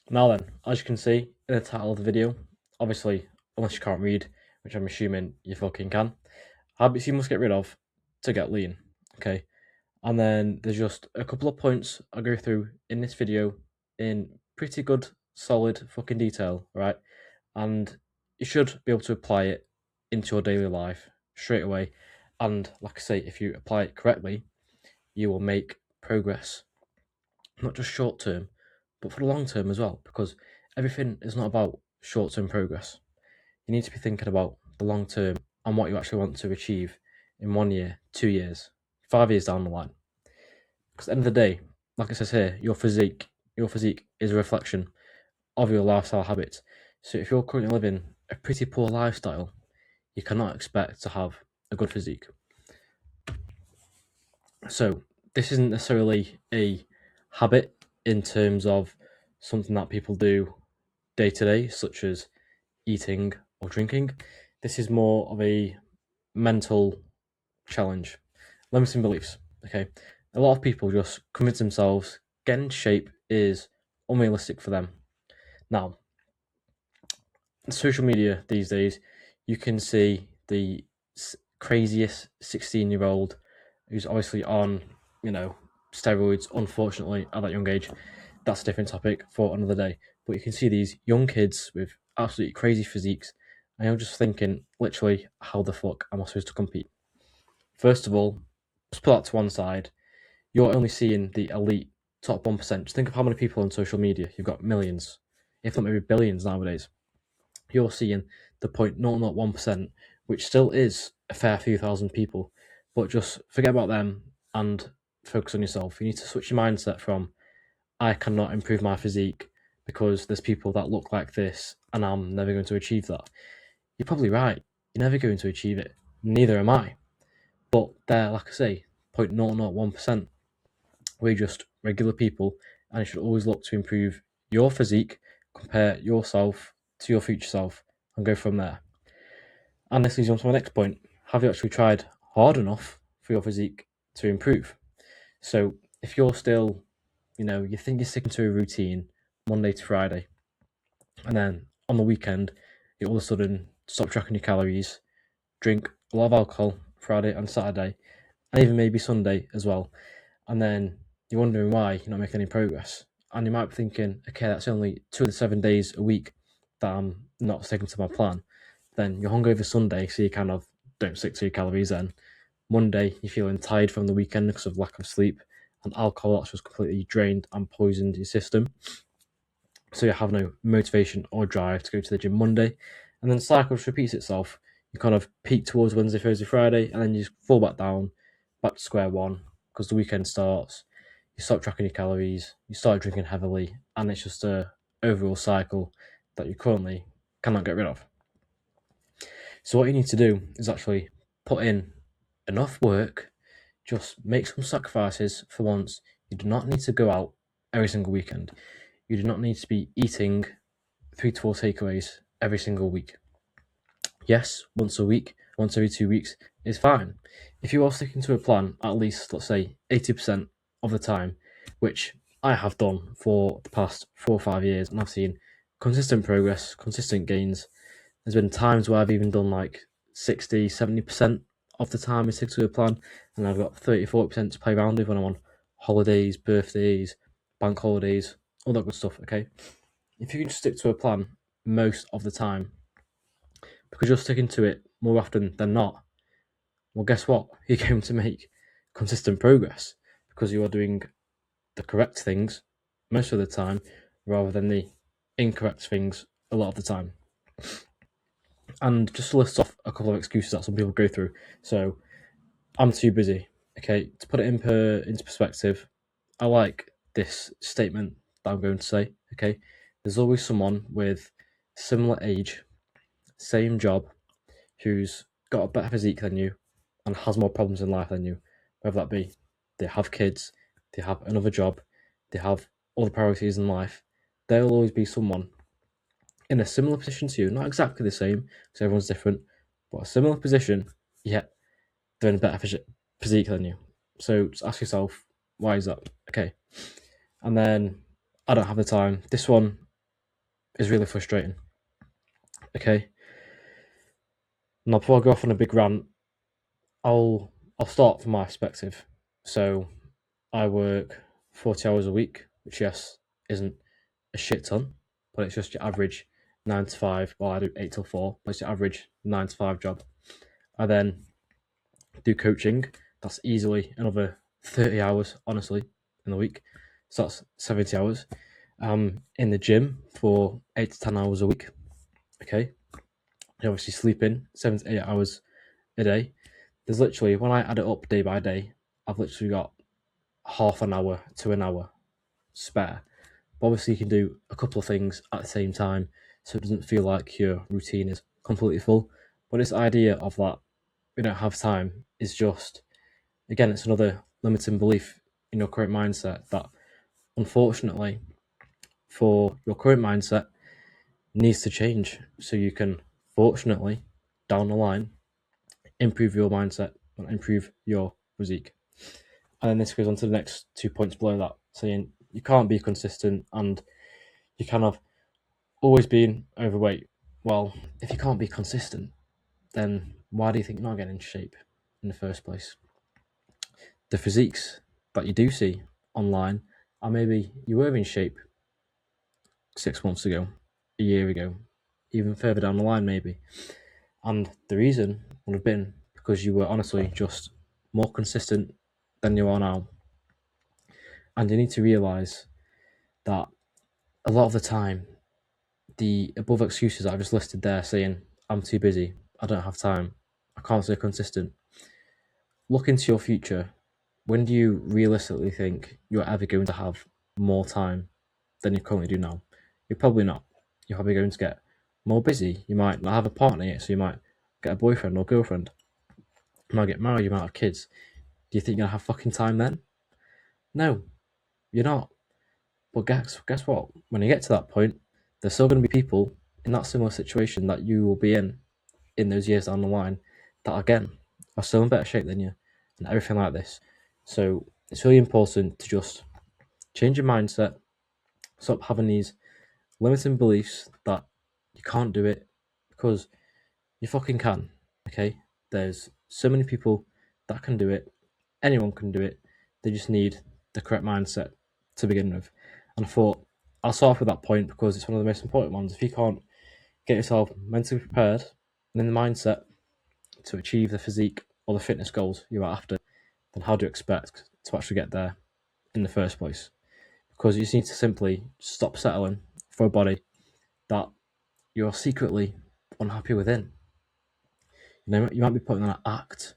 Now then, as you can see in the title of the video, obviously, unless you can't read, which I'm assuming you fucking can, habits you must get rid of to get lean, okay? And then there's just a couple of points I'll go through in this video in pretty good, solid fucking detail, right? And you should be able to apply it into your daily life straight away. And like I say, if you apply it correctly, you will make progress, not just short term, but for the long term as well, because everything is not about short term progress. You need to be thinking about the long term and what you actually want to achieve in 1 year, 2 years, 5 years down the line. Because at the end of the day, like it says here, your physique is a reflection of your lifestyle habits. So if you're currently living a pretty poor lifestyle, you cannot expect to have a good physique. So this isn't necessarily a habit in terms of something that people do day to day, such as eating or drinking. This is more of a mental challenge, limiting beliefs. Okay, a lot of people just convince themselves getting into shape is unrealistic for them. Now, social media these days, you can see the craziest 16-year-old who's obviously on, steroids, unfortunately, at that young age. That's a different topic for another day. But you can see these young kids with absolutely crazy physiques, and you're just thinking, literally, how the fuck am I supposed to compete? First of all, just put that to one side. You're only seeing the elite top 1%. Just think of how many people on social media. You've got millions, if not maybe billions nowadays. You're seeing the 0.001%, which still is a fair few thousand people, but just forget about them and focus on yourself. You need to switch your mindset from, I cannot improve my physique because there's people that look like this and I'm never going to achieve that. You're probably right. You're never going to achieve it. Neither am I. But they're, like I say, 0.001%. We're just regular people, and you should always look to improve your physique, compare yourself to your future self, and go from there. And this leads on to my next point. Have you actually tried hard enough for your physique to improve? So if you're still, you think you're sticking to a routine Monday to Friday, and then on the weekend, you all of a sudden stop tracking your calories, drink a lot of alcohol Friday and Saturday, and even maybe Sunday as well, and then you're wondering why you're not making any progress. And you might be thinking, okay, that's only 2 of the 7 days a week that I'm not sticking to my plan. Then you're hungover Sunday, so you kind of don't stick to your calories then. Monday, you're feeling tired from the weekend because of lack of sleep, and alcohol that's just completely drained and poisoned your system. So you have no motivation or drive to go to the gym Monday. And then the cycle just repeats itself. You kind of peak towards Wednesday, Thursday, Friday, and then you just fall back down, back to square one, because the weekend starts. You stop tracking your calories, you start drinking heavily, and it's just a overall cycle that you currently cannot get rid of. So what you need to do is actually put in enough work, just make some sacrifices for once. You do not need to go out every single weekend. You do not need to be eating 3 to 4 takeaways every single week. Yes, once a week, once every 2 weeks is fine. If you are sticking to a plan at least, let's say, 80% of the time, which I have done for the past 4 or 5 years, and I've seen consistent progress, consistent gains. There's been times where I've even done like 60, 70% of the time I stick to a plan, and I've got 30, 40% to play around with when I'm on holidays, birthdays, bank holidays, all that good stuff, okay? If you can just stick to a plan most of the time, because you're sticking to it more often than not, well, guess what? You're going to make consistent progress because you are doing the correct things most of the time rather than the incorrect things a lot of the time. And just to list off a couple of excuses that some people go through. So, I'm too busy. Okay, to put it into perspective, I like this statement that I'm going to say. Okay, there's always someone with similar age, same job, who's got a better physique than you and has more problems in life than you, whether that be they have kids, they have another job, they have other priorities in life. There'll always be someone in a similar position to you, not exactly the same, because everyone's different, but a similar position, yet they're in a better physique than you. So just ask yourself, why is that? Okay. And then, I don't have the time. This one is really frustrating. Okay. Now, before I go off on a big rant, I'll start from my perspective. So, I work 40 hours a week, which yes, isn't a shit ton, but it's just your average 9 to 5. Well, I do 8 till 4, but it's your average 9 to 5 job. I then do coaching. That's easily another 30 hours, honestly, in the week. So that's 70 hours. In the gym for 8 to 10 hours a week. Okay. And obviously sleeping 7 to 8 hours a day. There's literally, when I add it up day by day, I've literally got half an hour to an hour spare. But obviously, you can do a couple of things at the same time, so it doesn't feel like your routine is completely full. But this idea of that we don't have time is just, again, it's another limiting belief in your current mindset that, unfortunately, for your current mindset, needs to change so you can, fortunately, down the line, improve your mindset and improve your physique. And then this goes on to the next 2 points below that, saying you can't be consistent and you kind of always being overweight. Well, if you can't be consistent, then why do you think you're not getting in shape in the first place? The physiques that you do see online are maybe you were in shape 6 months ago, a year ago, even further down the line, maybe. And the reason would have been because you were honestly just more consistent than you are now. And you need to realize that a lot of the time, the above excuses that I've just listed there, saying, I'm too busy, I don't have time, I can't stay consistent. Look into your future. When do you realistically think you're ever going to have more time than you currently do now? You're probably not. You're probably going to get more busy. You might not have a partner yet, so you might get a boyfriend or girlfriend. You might get married, you might have kids. Do you think you're going to have fucking time then? No, you're not. But guess what? When you get to that point, there's still going to be people in that similar situation that you will be in those years down the line that, again, are still in better shape than you and everything like this. So it's really important to just change your mindset, stop having these limiting beliefs that you can't do it, because you fucking can. Okay, there's so many people that can do it. Anyone can do it. They just need the correct mindset to begin with. And I thought I'll start off with that point because it's one of the most important ones. If you can't get yourself mentally prepared and in the mindset to achieve the physique or the fitness goals you're after, then how do you expect to actually get there in the first place? Because you just need to simply stop settling for a body that you're secretly unhappy within. You know, you might be putting on an act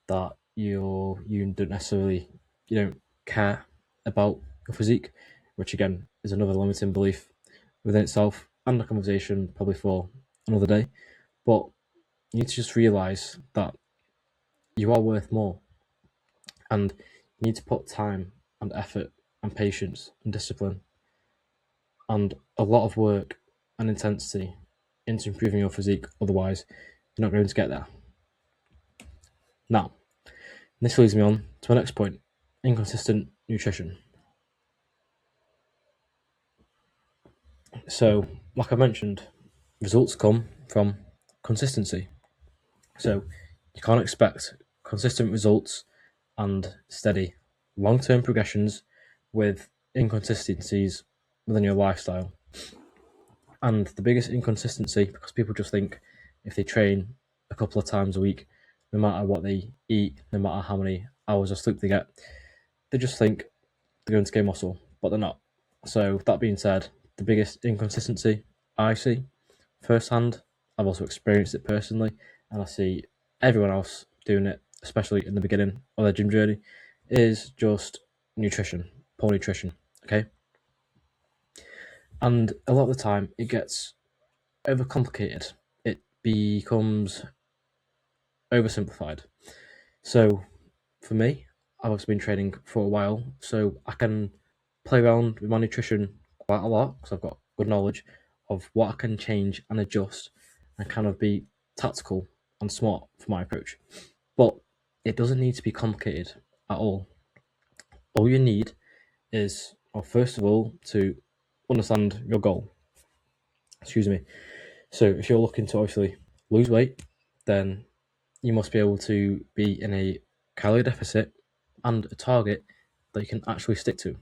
that you don't care about your physique, which again is another limiting belief within itself and a conversation probably for another day. But you need to just realize that you are worth more, and you need to put time and effort and patience and discipline and a lot of work and intensity into improving your physique. Otherwise, you're not going to get there. Now, this leads me on to my next point: inconsistent nutrition. So, like I mentioned, results come from consistency. So, you can't expect consistent results and steady long term progressions with inconsistencies within your lifestyle. And the biggest inconsistency, because people just think if they train a couple of times a week, no matter what they eat, no matter how many hours of sleep they get, they just think they're going to gain muscle, but they're not. So, that being said, the biggest inconsistency I see firsthand, I've also experienced it personally, and I see everyone else doing it, especially in the beginning of their gym journey, is just nutrition, poor nutrition. Okay. And a lot of the time it gets overcomplicated. It becomes oversimplified. So for me, I've also been training for a while, so I can play around with my nutrition quite a lot because I've got good knowledge of what I can change and adjust and kind of be tactical and smart for my approach. But it doesn't need to be complicated at all. All you need is, well, first of all, to understand your goal. Excuse me. So if you're looking to obviously lose weight, then you must be able to be in a calorie deficit and a target that you can actually stick to.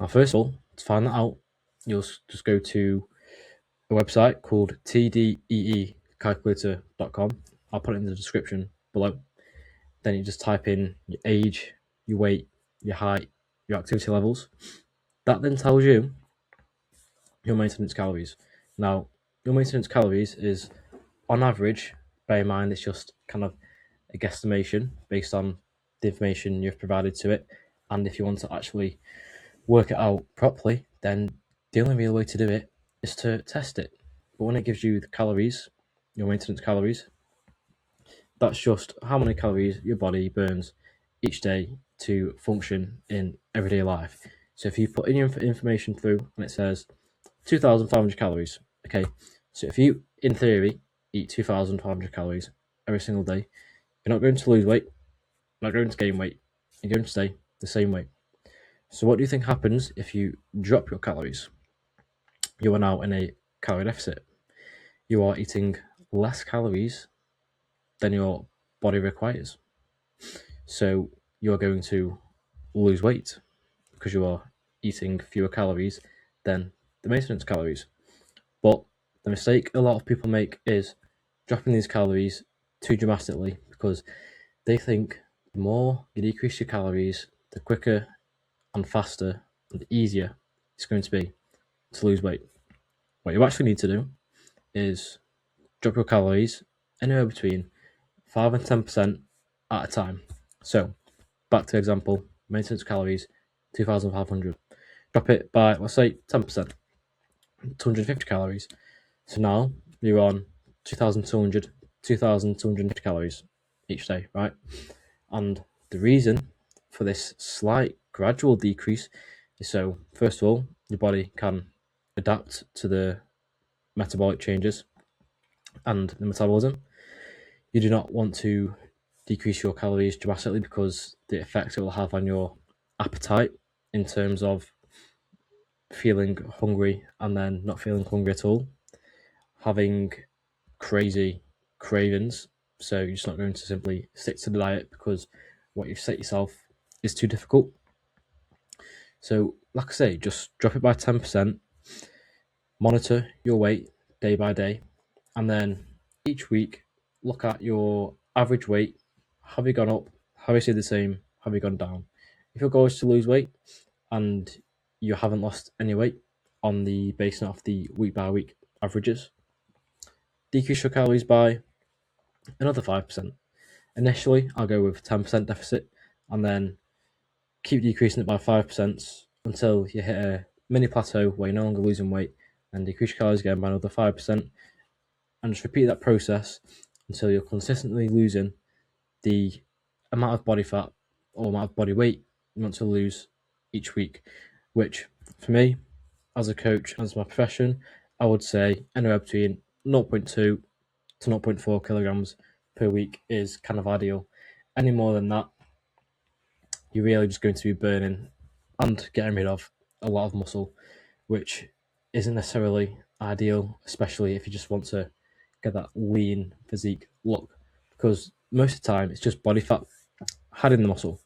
Now, first of all, to find that out, you'll just go to a website called tdeecalculator.com. I'll put it in the description below. Then you just type in your age, your weight, your height, your activity levels. That then tells you your maintenance calories. Now, your maintenance calories is, on average, bear in mind it's just kind of a guesstimation based on the information you've provided to it. And if you want to actually work it out properly, then the only real way to do it is to test it. But when it gives you the calories, your maintenance calories, that's just how many calories your body burns each day to function in everyday life. So if you put in your information through and it says 2,500 calories, okay, so if you, in theory, eat 2,500 calories every single day, you're not going to lose weight, not going to gain weight, you're going to stay the same weight. So what do you think happens if you drop your calories? You are now in a calorie deficit. You are eating less calories than your body requires. So you are going to lose weight because you are eating fewer calories than the maintenance calories. But the mistake a lot of people make is dropping these calories too dramatically, because they think the more you decrease your calories, the quicker and faster and easier it's going to be to lose weight. What you actually need to do is drop your calories anywhere between 5 and 10% at a time. So, back to example, maintenance calories 2,500. Drop it by, let's say, 10%, 250 calories. So now you're on 2,200, 2,250 calories each day, right? And the reason for this slight gradual decrease is so, first of all, your body can adapt to the metabolic changes and the metabolism. You do not want to decrease your calories dramatically because the effects it will have on your appetite in terms of feeling hungry and then not feeling hungry at all, having crazy cravings. So you're just not going to simply stick to the diet because what you've set yourself is too difficult. So, like I say, just drop it by 10%, monitor your weight day by day, and then each week look at your average weight. Have you gone up? Have you stayed the same? Have you gone down? If your goal is to lose weight and you haven't lost any weight on the basing off the week by week averages, decrease your calories by another 5%. Initially, I'll go with 10% deficit and then keep decreasing it by 5% until you hit a mini plateau where you're no longer losing weight, and decrease your calories again by another 5%, and just repeat that process until you're consistently losing the amount of body fat or amount of body weight you want to lose each week, which for me, as a coach, as my profession, I would say anywhere between 0.2 to 0.4 kilograms per week is kind of ideal. Any more than that, you're really just going to be burning and getting rid of a lot of muscle, which isn't necessarily ideal, especially if you just want to get that lean physique look, because most of the time it's just body fat hiding the muscle.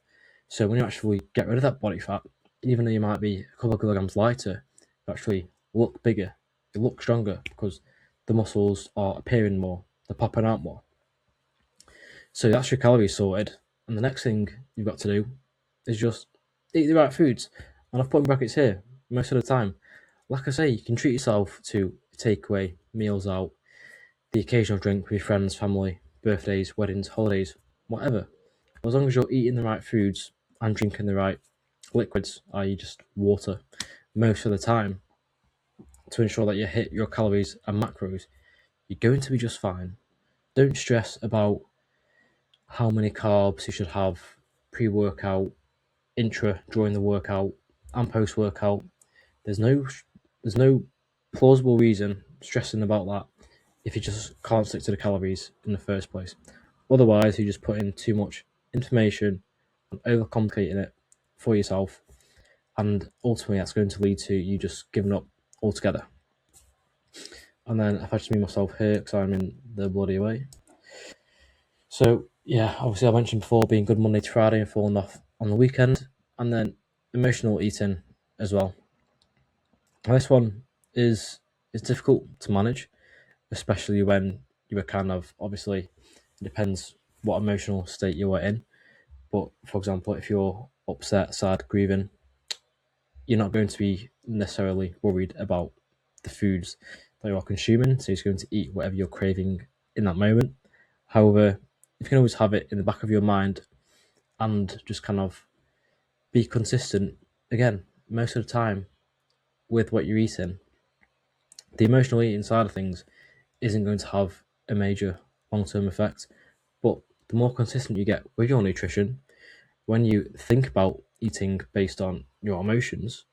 So when you actually get rid of that body fat, even though you might be a couple of kilograms lighter, you actually look bigger, you look stronger because the muscles are appearing more, they're popping out more. So that's your calories sorted, and the next thing you've got to do is just eat the right foods. And I've put in brackets here most of the time. Like I say, you can treat yourself to takeaway, meals out, the occasional drink with your friends, family, birthdays, weddings, holidays, whatever. As long as you're eating the right foods and drinking the right liquids, i.e., just water, most of the time, to ensure that you hit your calories and macros, you're going to be just fine. Don't stress about how many carbs you should have pre-workout, intra, during the workout, and post-workout. There's no plausible reason stressing about that if you just can't stick to the calories in the first place. Otherwise, you just put in too much information and overcomplicating it for yourself, and ultimately that's going to lead to you just giving up altogether. And then if I just meet myself here because I'm in the bloody way. So yeah, obviously I mentioned before being good Monday to Friday and falling off on the weekend, and then emotional eating as well. And this one is difficult to manage, especially when you were kind of, obviously it depends what emotional state you were in. But for example, if you're upset, sad, grieving, you're not going to be necessarily worried about the foods that you are consuming. So you're going to eat whatever you're craving in that moment. However, you can always have it in the back of your mind and just kind of be consistent. Again, most of the time with what you're eating, the emotional eating side of things isn't going to have a major long-term effect. But the more consistent you get with your nutrition, when you think about eating based on your emotions,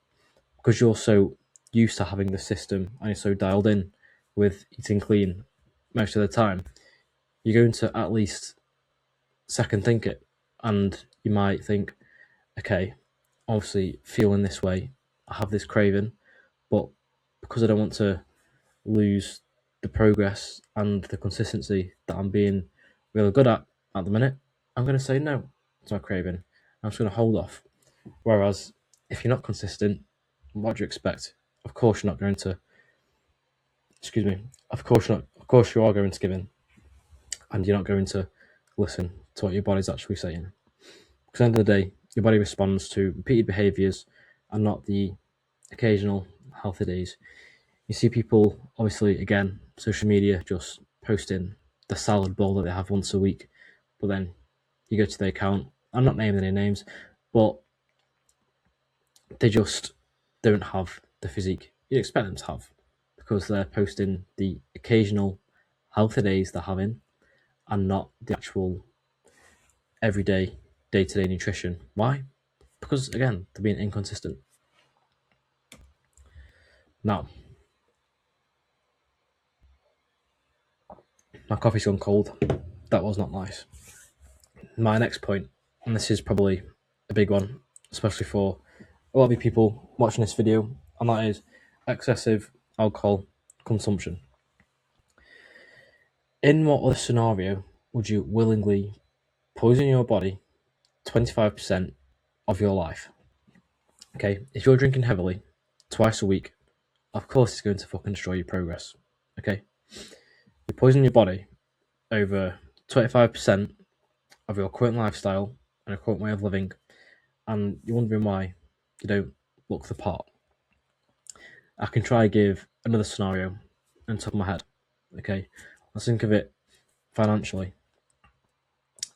because you're so used to having the system and you're so dialed in with eating clean most of the time, you're going to at least second think it. And you might think, okay, obviously feeling this way, I have this craving, but because I don't want to lose the progress and the consistency that I'm being really good at the minute, I'm going to say no to my craving. I'm just going to hold off. Whereas if you're not consistent, what do you expect? Of course, you're not going to. Excuse me. Of course, not. Of course, you are going to give in, and you're not going to listen to what your body's actually saying. Because at the end of the day, your body responds to repeated behaviours and not the occasional healthy days. You see people, obviously, again, social media just posting the salad bowl that they have once a week, but then you go to their account. I'm not naming any names, but they just don't have the physique you'd expect them to have because they're posting the occasional healthy days they're having and not the actual everyday, day-to-day nutrition. Why? Because, again, they're being inconsistent. Now, my coffee's gone cold. That was not nice. My next point, and this is probably a big one, especially for a lot of people watching this video, and that is excessive alcohol consumption. In what other scenario would you willingly poison your body 25% of your life? Okay, if you're drinking heavily twice a week, of course it's going to fucking destroy your progress. Okay, you poison your body over 25% of your current lifestyle and your current way of living, and you're wondering why you don't look the part. I can try give another scenario on top of my head. Okay, let's think of it financially.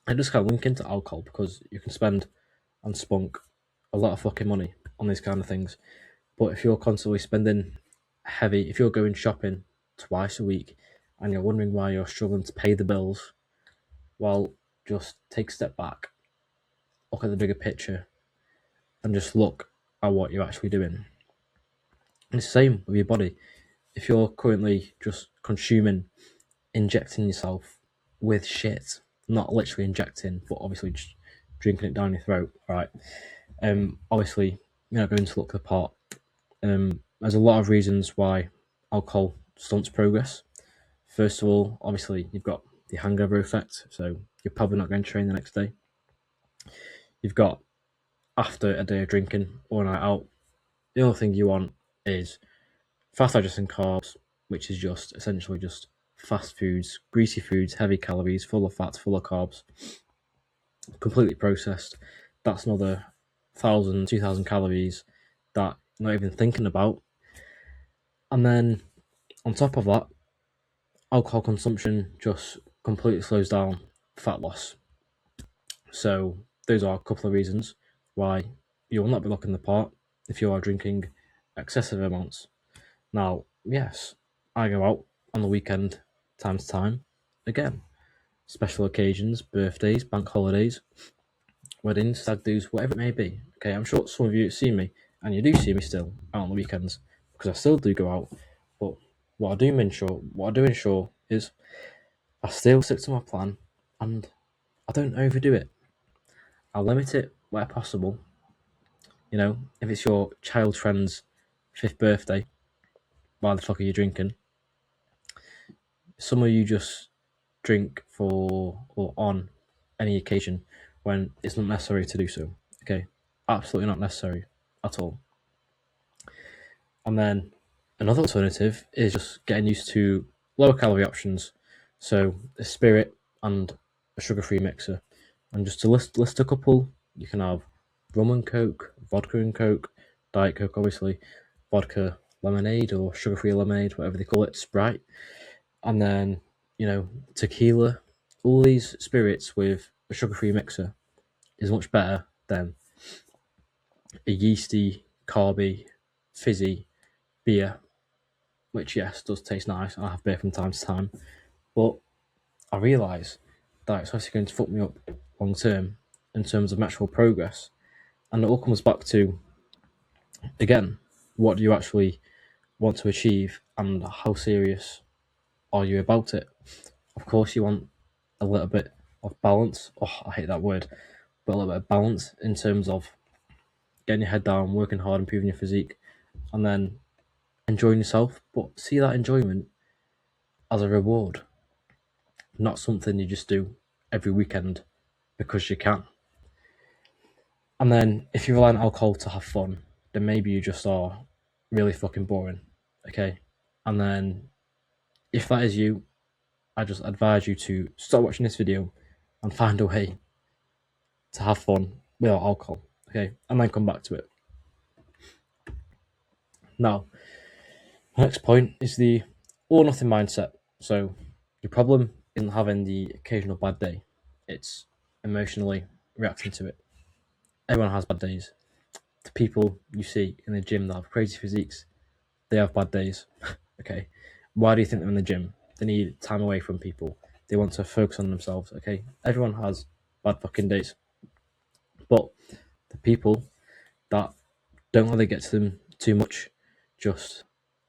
I just kind of link into alcohol because you can spend and spunk a lot of fucking money on these kind of things. But if you're constantly spending heavy, if you're going shopping twice a week and you're wondering why you're struggling to pay the bills, well, just take a step back, look at the bigger picture, and just look at what you're actually doing. And it's the same with your body. If you're currently just consuming, injecting yourself with shit, not literally injecting, but obviously just drinking it down your throat, right? Obviously, you're not going to look the part. There's a lot of reasons why alcohol stunts progress. First of all, obviously, you've got the hangover effect, so you're probably not going to train the next day. You've got after a day of drinking or a night out, the only thing you want is fast digesting carbs, which is just essentially just fast foods, greasy foods, heavy calories, full of fats, full of carbs, completely processed. That's another 1,000, 2,000 calories that you're not even thinking about. And then on top of that, alcohol consumption just completely slows down fat loss. So those are a couple of reasons why you will not be looking the part if you are drinking excessive amounts. Now, yes, I go out on the weekend time to time. Again, special occasions, birthdays, bank holidays, weddings, stag do's, whatever it may be. Okay, I'm sure some of you see me, and you do see me still out on the weekends because I still do go out. But what I do ensure is I still stick to my plan and I don't overdo it. I limit it where possible. You know, if it's your child friend's 5th birthday, why the fuck are you drinking? Some of you just drink for or on any occasion when it's not necessary to do so. Okay, absolutely not necessary at all. And then another alternative is just getting used to lower calorie options, so a spirit and a sugar-free mixer. And just to list a couple, you can have rum and coke, vodka and coke, diet coke obviously, vodka lemonade or sugar-free lemonade, whatever they call it, Sprite, and then tequila. All these spirits with a sugar-free mixer is much better than a yeasty, carby, fizzy beer, which yes does taste nice. I have beer from time to time, but I realise that it's actually going to fuck me up long term in terms of actual progress, and it all comes back to, again, what do you actually want to achieve and how serious are you about it? Of course, you want a little bit of balance. Oh, I hate that word, but a little bit of balance in terms of getting your head down, working hard, improving your physique, and then enjoying yourself. But see that enjoyment as a reward, not something you just do every weekend because you can. And then if you rely on alcohol to have fun, then maybe you just are really fucking boring. Okay? And then if that is you, I just advise you to stop watching this video and find a way to have fun without alcohol. Okay? And then come back to it. Now, the next point is the all or nothing mindset. So your problem isn't having the occasional bad day, it's emotionally reacting to it. Everyone has bad days. The people you see in the gym that have crazy physiques, they have bad days. Okay, why do you think they're in the gym? They need time away from people. They want to focus on themselves. Okay, everyone has bad fucking days, but the people that don't really get to them too much just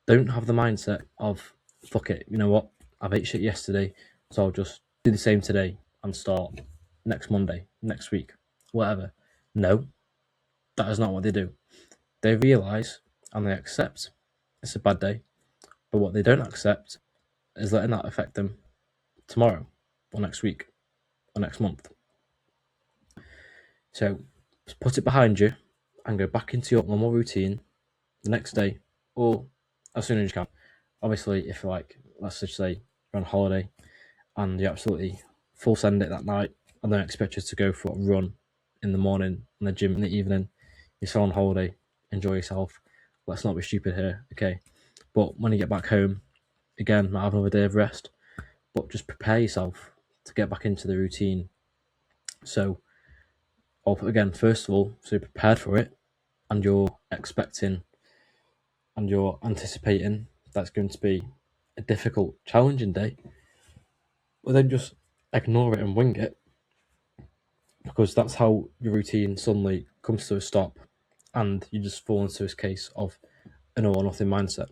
don't have the mindset of, fuck it, you know what, I've ate shit yesterday, so I'll just do the same today and start next Monday, next week, whatever. No, that is not what they do. They realise and they accept it's a bad day, but what they don't accept is letting that affect them tomorrow or next week or next month. So just put it behind you and go back into your normal routine the next day or as soon as you can. Obviously, if like, let's just say you're on holiday and you absolutely full send it that night, I don't expect you to go for a run in the morning and the gym in the evening. You're still on holiday, enjoy yourself. Let's not be stupid here, okay? But when you get back home, again, might have another day of rest, but just prepare yourself to get back into the routine. So, again, first of all, so you're prepared for it and you're expecting and you're anticipating that's going to be a difficult, challenging day, but then just ignore it and wing it, because that's how your routine suddenly comes to a stop and you just fall into this case of an all or nothing mindset.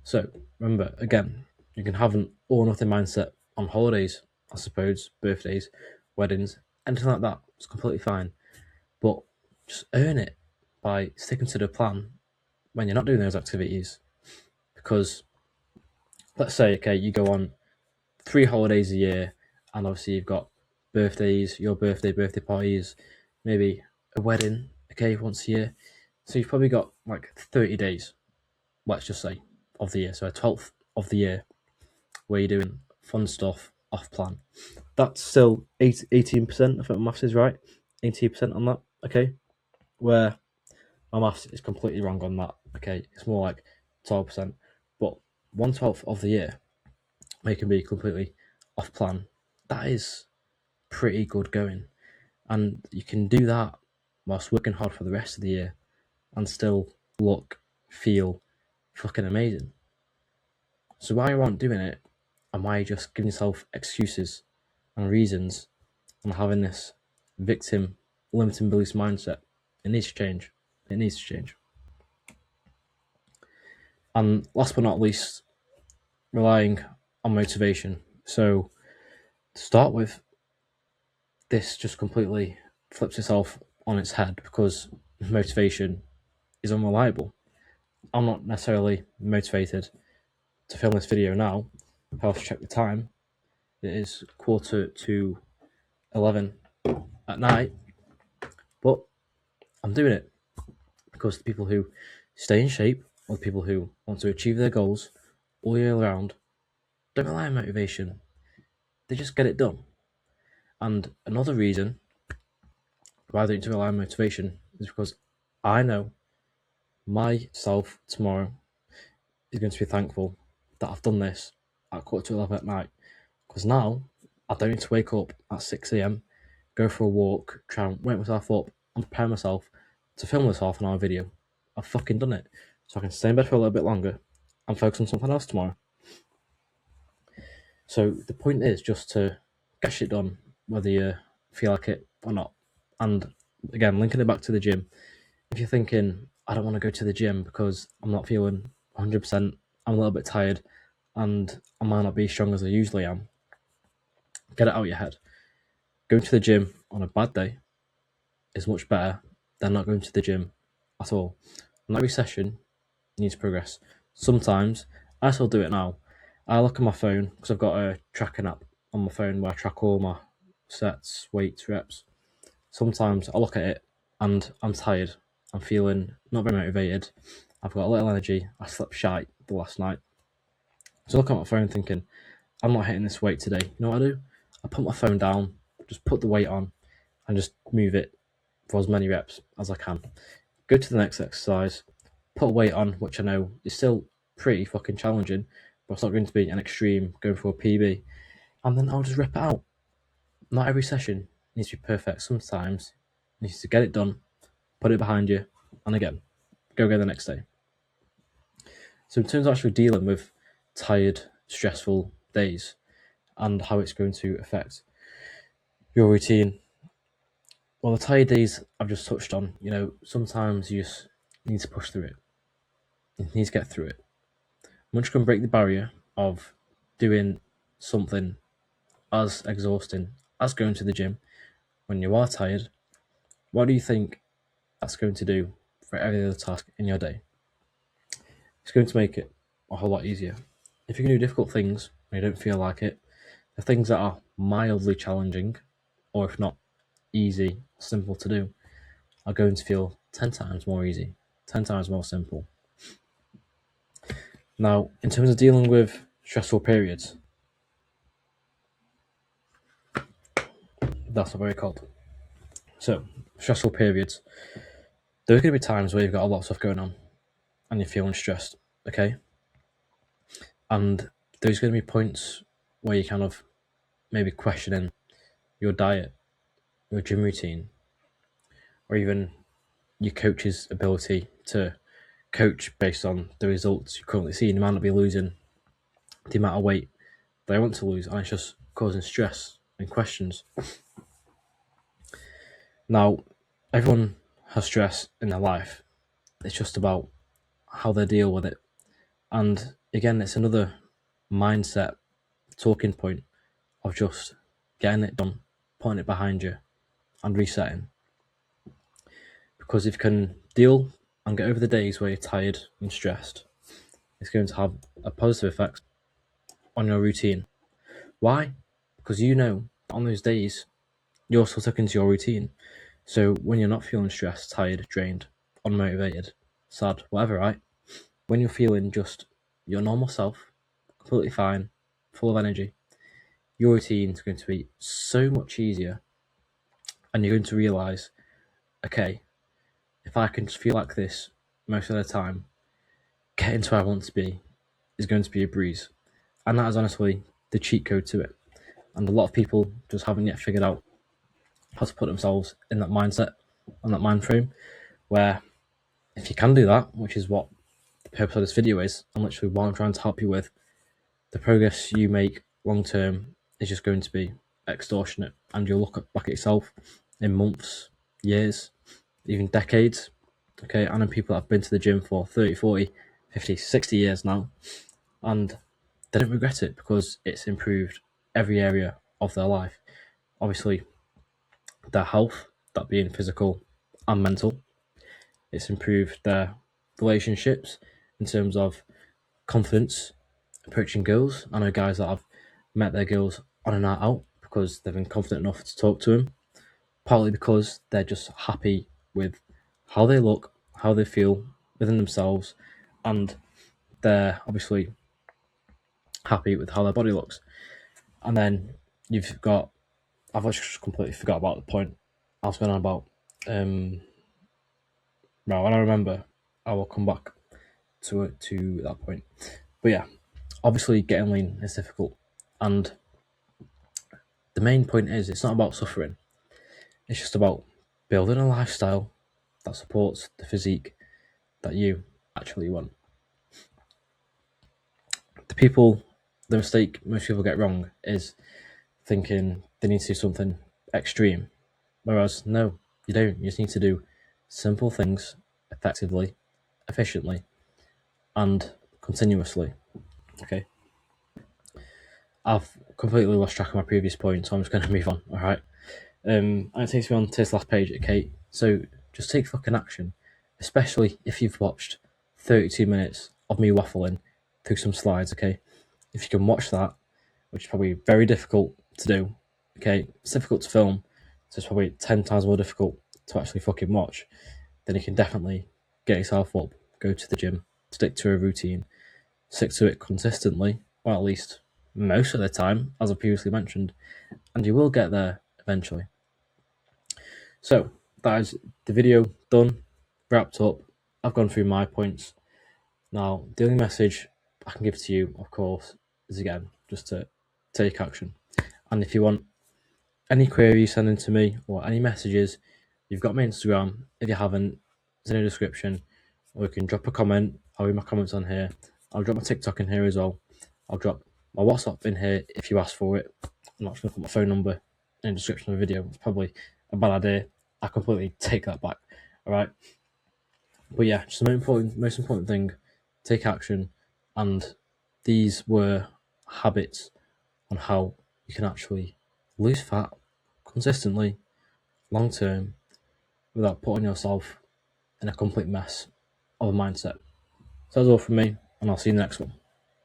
So remember, again, you can have an all or nothing mindset on holidays, I suppose, birthdays, weddings, anything like that. It's completely fine. But just earn it by sticking to the plan when you're not doing those activities. Because let's say, okay, you go on 3 holidays a year, and obviously you've got birthdays, your birthday parties, maybe a wedding, okay, once a year. So you've probably got like 30 days, let's just say, of the year. So a 12th of the year where you're doing fun stuff off plan. That's still 18%, if my maths is right. 18% on that, okay? Where my maths is completely wrong on that, okay? It's more like 12%. But 1/12 of the year, where you can be completely off plan, that is pretty good going. And you can do that whilst working hard for the rest of the year and still look, feel fucking amazing. So why you aren't doing it, and why are you just giving yourself excuses and reasons and having this victim limiting beliefs mindset? It needs to change. It needs to change. And last but not least, relying on motivation. So to start with, this just completely flips itself on its head because motivation is unreliable. I'm not necessarily motivated to film this video now, if I was to check the time, it is 11:15 at night, but I'm doing it because the people who stay in shape, or the people who want to achieve their goals all year round, don't rely on motivation. They just get it done. And another reason why they don't rely on motivation is because I know myself tomorrow is going to be thankful that I've done this at 11:15 at night, because now I don't need to wake up at 6 a.m, go for a walk, try and wake myself up and prepare myself to film this half-an-hour video. I've fucking done it, so I can stay in bed for a little bit longer and focus on something else tomorrow. So the point is just to get shit done, whether you feel like it or not. And again, linking it back to the gym, if you're thinking, I don't want to go to the gym because I'm not feeling 100%, I'm a little bit tired, and I might not be as strong as I usually am, get it out of your head. Going to the gym on a bad day is much better than not going to the gym at all. And every session needs progress. Sometimes, I still do it now, I look at my phone, because I've got a tracking app on my phone where I track all my sets, weights, reps. Sometimes I look at it and I'm tired, I'm feeling not very motivated, I've got a little energy, I slept shite the last night. So I look at my phone thinking, I'm not hitting this weight today. You know what I do? I put my phone down, just put the weight on, and just move it for as many reps as I can. Go to the next exercise, put a weight on, which I know is still pretty fucking challenging, but it's not going to be an extreme going for a PB, and then I'll just rip it out. Not every session needs to be perfect. Sometimes you need to get it done, put it behind you, and again, go again the next day. So in terms of actually dealing with tired, stressful days and how it's going to affect your routine, well, the tired days I've just touched on, sometimes you just need to push through it. You need to get through it. Once you can break the barrier of doing something as exhausting as going to the gym when you are tired, what do you think that's going to do for every other task in your day? It's going to make it a whole lot easier. If you can do difficult things when you don't feel like it, the things that are mildly challenging, or if not easy, simple to do, are going to feel 10 times more easy, 10 times more simple. Now, in terms of dealing with stressful periods, that's what they're called. So, stressful periods, there are going to be times where you've got a lot of stuff going on and you're feeling stressed, okay? And there's going to be points where you're kind of maybe questioning your diet, your gym routine, or even your coach's ability to coach based on the results you're currently seeing. You might not be losing the amount of weight they want to lose, and it's just causing stress and questions. Now, everyone has stress in their life. It's just about how they deal with it. And again, it's another mindset talking point of just getting it done, putting it behind you, and resetting. Because if you can deal and get over the days where you're tired and stressed, it's going to have a positive effect on your routine. Why? Because you know on those days you're still stuck into your routine. So when you're not feeling stressed, tired, drained, unmotivated, sad, whatever, right? When you're feeling just your normal self, completely fine, full of energy, your routine is going to be so much easier, and you're going to realise, okay, if I can just feel like this most of the time, getting to where I want to be is going to be a breeze. And that is honestly the cheat code to it. And a lot of people just haven't yet figured out how to put themselves in that mindset and that mind frame, where if you can do that, which is what the purpose of this video is, and literally what I'm trying to help you with, the progress you make long term is just going to be extortionate, and you'll look back at yourself in months, years, even decades. Okay, I know people that have been to the gym for 30, 40, 50, 60 years now, and they don't regret it because it's improved every area of their life. Obviously, their health, that being physical and mental. It's improved their relationships in terms of confidence approaching girls. I know guys that have met their girls on a night out because they've been confident enough to talk to them, partly because they're just happy with how they look, how they feel within themselves, and they're obviously happy with how their body looks. And then you've got, I've actually just completely forgot about the point I was going on about. Now, when I remember, I will come back to that point. But yeah, obviously getting lean is difficult, and the main point is it's not about suffering. It's just about building a lifestyle that supports the physique that you actually want. The mistake most people get wrong is thinking they need to do something extreme. Whereas, no, you don't. You just need to do simple things effectively, efficiently, and continuously. Okay. I've completely lost track of my previous point, so I'm just going to move on. All right. And it takes me on to this last page. Okay. So just take fucking action, especially if you've watched 32 minutes of me waffling through some slides. Okay. If you can watch that, which is probably very difficult to do. Okay. It's difficult to film, so it's probably 10 times more difficult to actually fucking watch. Then you can definitely get yourself up, go to the gym, stick to a routine, stick to it consistently, or at least most of the time, as I previously mentioned, and you will get there eventually. So that is the video done, wrapped up. I've gone through my points. Now, the only message I can give to you, of course, is again just to take action. And if you want any queries sending to me or any messages, you've got my Instagram. If you haven't, it's in the description. Or you can drop a comment. I'll read my comments on here. I'll drop my TikTok in here as well. I'll drop my WhatsApp in here if you ask for it. I'm not just going to put my phone number in the description of the video. It's probably a bad idea. I completely take that back. All right. But yeah, just the most important thing, take action. And these were habits on how you can actually lose fat consistently, long term, without putting yourself in a complete mess of a mindset. So that's all from me, and I'll see you in the next one.